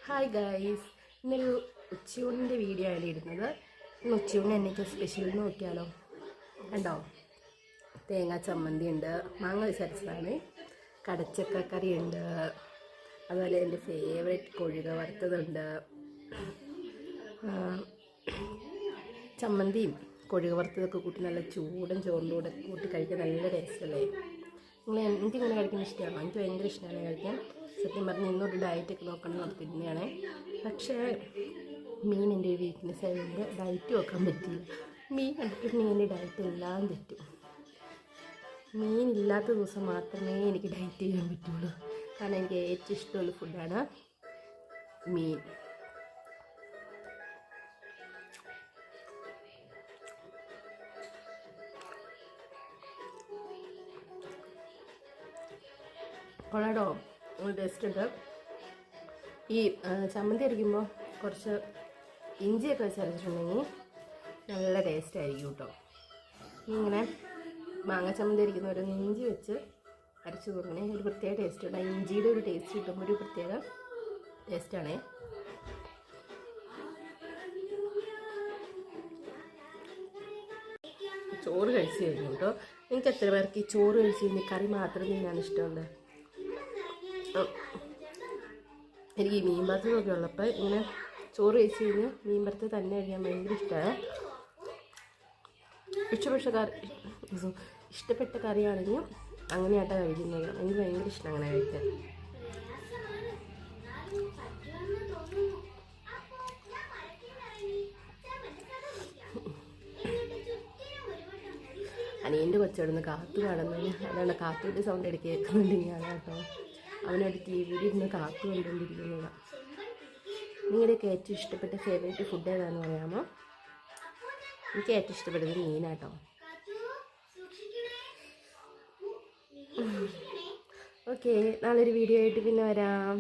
Hi guys, ഇന്നൊരു ഉച്ചയൂണിൻ്റെ video ആണ് ഇടുന്നത്. ഇന്ന് ഉച്ചയൂണ് എനിക്ക് സ്പെഷ്യൽ നോക്കിയാലോ. കണ്ടോ, തേങ്ങാ ചമ്മന്തി ഉണ്ട്, മാങ്ങ വിചാരിച്ചതാണ്, കടച്ചക്ക കറി ഉണ്ട്, അതുപോലെ എൻ്റെ ഫേവറേറ്റ് കൊഴുക വറുത്തതുണ്ട്. ചമ്മന്തിയും കൊഴുക വറുത്തതൊക്കെ കൂട്ടി നല്ല ചൂടൻ ചോറിലൂടെ കൂട്ടി കഴിക്കാൻ നല്ല ടേസ്റ്റല്ലേ. എനിക്കിങ്ങനെ കഴിക്കാൻ ഇഷ്ടമാണോ? എനിക്ക് ഭയങ്കര ഇഷ്ടമാണ് കഴിക്കാൻ. സത്യം പറഞ്ഞാൽ ഇന്നൊരു ഡയറ്റൊക്കെ നോക്കണം എന്ന് തിന്നെയാണ്. പക്ഷേ മീൻ എൻ്റെ ഒരു വീക്ക്നെസ് ആയതുകൊണ്ട് ഡയറ്റ് വെക്കാൻ പറ്റില്ല. മീൻ കണ്ടിട്ടുണ്ടെങ്കിൽ എൻ്റെ ഡയറ്റ് എല്ലാം തെറ്റും. മീനില്ലാത്ത ദിവസം മാത്രമേ എനിക്ക് ഡയറ്റ് ചെയ്യാൻ പറ്റുള്ളൂ. കാരണം എനിക്ക് ഏറ്റവും ഇഷ്ടമുള്ള ഫുഡാണ് മീൻ. കൊള്ളാടോ, ടേസ്റ്റ് ഉണ്ട്. ഈ ചമ്മന്തി അരിക്കുമ്പോൾ കുറച്ച് ഇഞ്ചിയൊക്കെ വെച്ച് അരച്ചിട്ടുണ്ടെങ്കിൽ നല്ല ടേസ്റ്റ് ആയിരിക്കും കേട്ടോ. ഇങ്ങനെ മാങ്ങ ചമ്മന്തി അരിക്കുന്ന ഇഞ്ചി വെച്ച് അരച്ച് കൊടുക്കണേ, ഒരു പ്രത്യേക ടേസ്റ്റ് ഉണ്ട്. ഇഞ്ചിയുടെ ഒരു ടേസ്റ്റ് കിട്ടുമ്പോൾ ഒരു പ്രത്യേക ടേസ്റ്റാണേ. ചോറ് കഴിച്ച് കഴിഞ്ഞു കേട്ടോ. എനിക്ക് എത്ര പേർക്ക് ഈ ചോറ് കഴിച്ച് കഴിഞ്ഞ് കറി മാത്രം തിന്നാൻ ഇഷ്ടമുണ്ട്. എനിക്ക് ഈ മീൻ വറുത്തതൊക്കെ ഉള്ളപ്പോൾ ഇങ്ങനെ ചോറ് കഴിച്ച് കഴിഞ്ഞ് മീൻ വറുത്തത് തന്നെ കഴിക്കാൻ ഭയങ്കര ഇഷ്ടമാണ്. ഇഷ്ടപ്പെട്ട കറിയാണെങ്കിൽ അങ്ങനെയായിട്ടാണ് കഴിക്കുന്നത്. എനിക്ക് ഭയങ്കര ഇഷ്ടം അങ്ങനെ കഴിക്കാൻ. അനിയൻ്റെ കൊച്ചവിടുന്ന് കാത്തു കാണുന്നത്, അതാണ് കാത്തുവിൻ്റെ സൗണ്ട് ഇടയ്ക്ക് കേൾക്കുന്നുണ്ടെങ്കിൽ അതാട്ടോ. അവനോട് ടി വിയിൽ ഇരുന്ന് കാത്തു കണ്ടുകൊണ്ടിരിക്കുന്നതാണ്. നിങ്ങളുടെയൊക്കെ ഏറ്റവും ഇഷ്ടപ്പെട്ട ഫേവറേറ്റ് ഫുഡ് ഏതാണെന്ന് പറയാമോ? എനിക്ക് ഏറ്റവും ഇഷ്ടപ്പെട്ടത് മീനാട്ടോ. ഓക്കെ, നാളെ ഒരു വീഡിയോ ആയിട്ട് പിന്നെ വരാം.